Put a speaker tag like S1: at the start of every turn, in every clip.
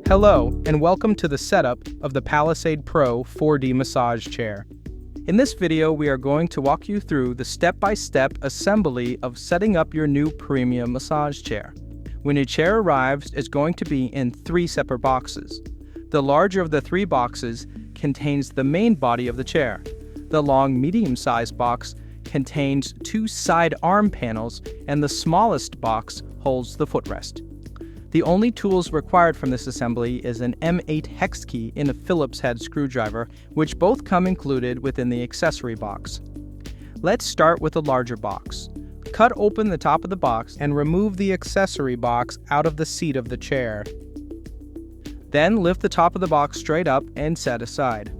S1: Hello, and welcome to the setup of the Palisade Pro 4D massage chair. In this video, we are going to walk you through the step-by-step assembly of setting up your new premium massage chair. When your chair arrives, it's going to be in 3 separate boxes. The larger of the 3 boxes contains the main body of the chair. The long medium-sized box contains 2 side arm panels, and the smallest box holds the footrest. The only tools required from this assembly is an M8 hex key and a Phillips head screwdriver, which both come included within the accessory box. Let's start with the larger box. Cut open the top of the box and remove the accessory box out of the seat of the chair. Then lift the top of the box straight up and set aside.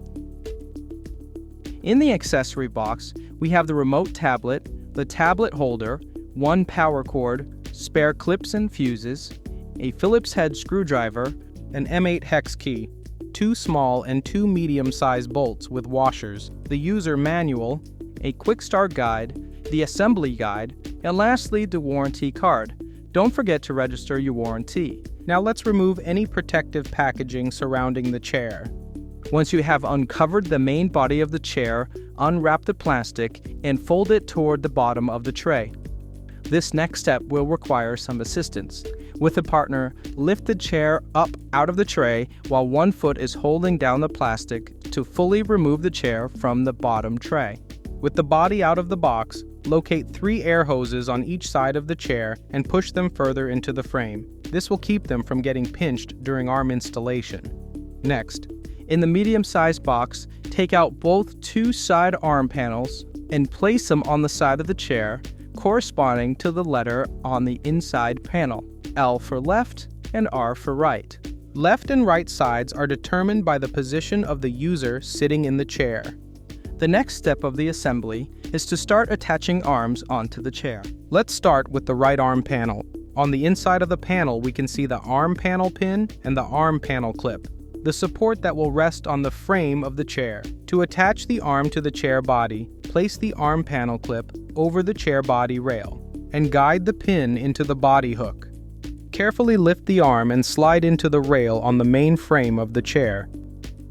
S1: In the accessory box, we have the remote tablet, the tablet holder, 1 power cord, spare clips and fuses, a Phillips head screwdriver, an M8 hex key, 2 small and 2 medium-sized bolts with washers, the user manual, a quick start guide, the assembly guide, and lastly the warranty card. Don't forget to register your warranty. Now let's remove any protective packaging surrounding the chair. Once you have uncovered the main body of the chair, unwrap the plastic and fold it toward the bottom of the tray. This next step will require some assistance. With a partner, lift the chair up out of the tray while one foot is holding down the plastic to fully remove the chair from the bottom tray. With the body out of the box, locate 3 air hoses on each side of the chair and push them further into the frame. This will keep them from getting pinched during arm installation. Next, in the medium-sized box, take out both 2 side arm panels and place them on the side of the chair, corresponding to the letter on the inside panel, L for left and R for right. Left and right sides are determined by the position of the user sitting in the chair. The next step of the assembly is to start attaching arms onto the chair. Let's start with the right arm panel. On the inside of the panel, we can see the arm panel pin and the arm panel clip, the support that will rest on the frame of the chair. To attach the arm to the chair body, place the arm panel clip over the chair body rail and guide the pin into the body hook. Carefully lift the arm and slide into the rail on the main frame of the chair.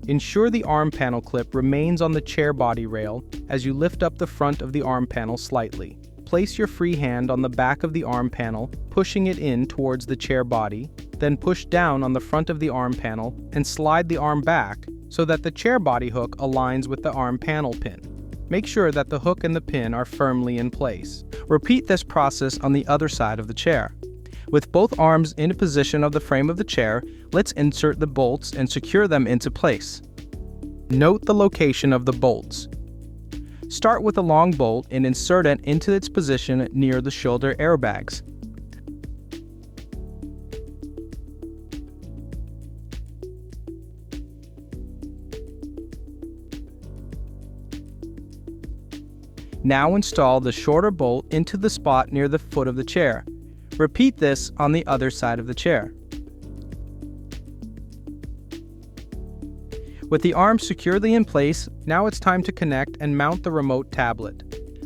S1: Ensure the arm panel clip remains on the chair body rail as you lift up the front of the arm panel slightly. Place your free hand on the back of the arm panel, pushing it in towards the chair body, then push down on the front of the arm panel and slide the arm back so that the chair body hook aligns with the arm panel pin. Make sure that the hook and the pin are firmly in place. Repeat this process on the other side of the chair. With both arms in a position of the frame of the chair, let's insert the bolts and secure them into place. Note the location of the bolts. Start with a long bolt and insert it into its position near the shoulder airbags. Now install the shorter bolt into the spot near the foot of the chair. Repeat this on the other side of the chair. With the arms securely in place, now it's time to connect and mount the remote tablet.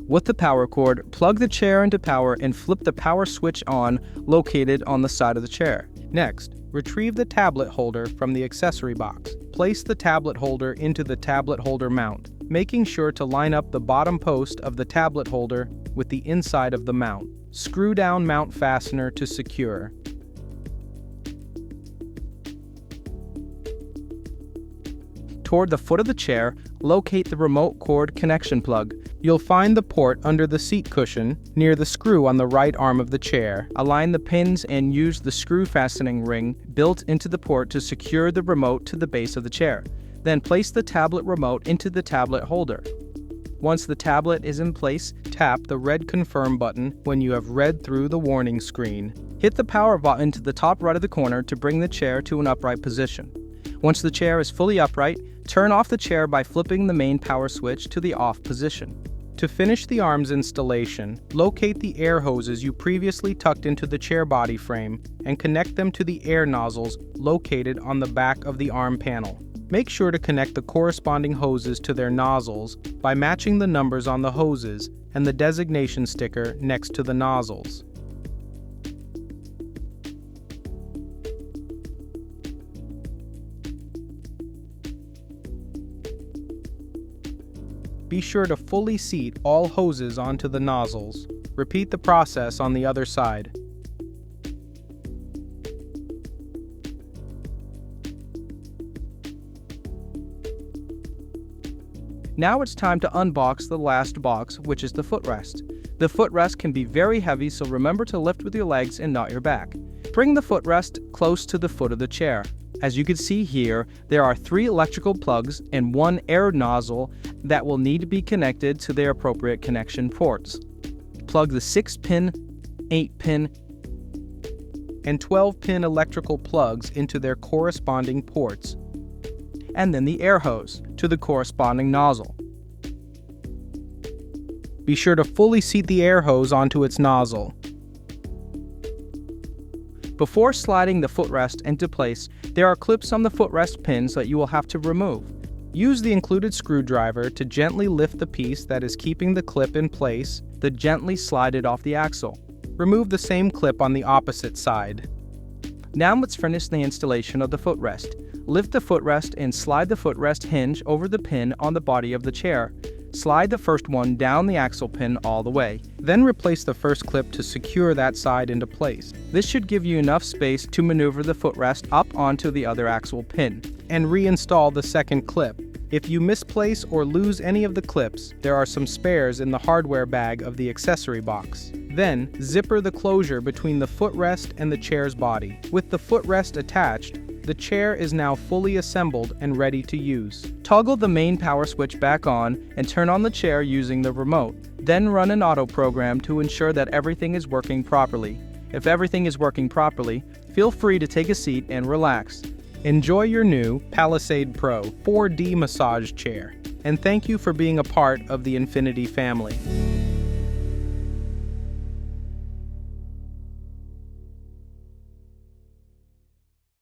S1: With the power cord, plug the chair into power and flip the power switch on located on the side of the chair. Next, retrieve the tablet holder from the accessory box. Place the tablet holder into the tablet holder mount, making sure to line up the bottom post of the tablet holder with the inside of the mount. Screw down mount fastener to secure. Toward the foot of the chair, locate the remote cord connection plug. You'll find the port under the seat cushion near the screw on the right arm of the chair. Align the pins and use the screw fastening ring built into the port to secure the remote to the base of the chair. Then place the tablet remote into the tablet holder. Once the tablet is in place, tap the red confirm button when you have read through the warning screen. Hit the power button to the top right of the corner to bring the chair to an upright position. Once the chair is fully upright, turn off the chair by flipping the main power switch to the off position. To finish the arms installation, locate the air hoses you previously tucked into the chair body frame and connect them to the air nozzles located on the back of the arm panel. Make sure to connect the corresponding hoses to their nozzles by matching the numbers on the hoses and the designation sticker next to the nozzles. Be sure to fully seat all hoses onto the nozzles. Repeat the process on the other side. Now it's time to unbox the last box, which is the footrest. The footrest can be very heavy, so remember to lift with your legs and not your back. Bring the footrest close to the foot of the chair. As you can see here, there are 3 electrical plugs and 1 air nozzle that will need to be connected to their appropriate connection ports. Plug the 6-pin, 8-pin, and 12-pin electrical plugs into their corresponding ports, and then the air hose to the corresponding nozzle. Be sure to fully seat the air hose onto its nozzle. Before sliding the footrest into place, there are clips on the footrest pins that you will have to remove. Use the included screwdriver to gently lift the piece that is keeping the clip in place, then gently slide it off the axle. Remove the same clip on the opposite side. Now let's finish the installation of the footrest. Lift the footrest and slide the footrest hinge over the pin on the body of the chair. Slide the first one down the axle pin all the way. Then replace the first clip to secure that side into place. This should give you enough space to maneuver the footrest up onto the other axle pin and reinstall the second clip. If you misplace or lose any of the clips, there are some spares in the hardware bag of the accessory box. Then, zipper the closure between the footrest and the chair's body. With the footrest attached, the chair is now fully assembled and ready to use. Toggle the main power switch back on and turn on the chair using the remote. Then run an auto program to ensure that everything is working properly. If everything is working properly, feel free to take a seat and relax. Enjoy your new Palisade Pro 4D massage chair. And thank you for being a part of the Infinity family.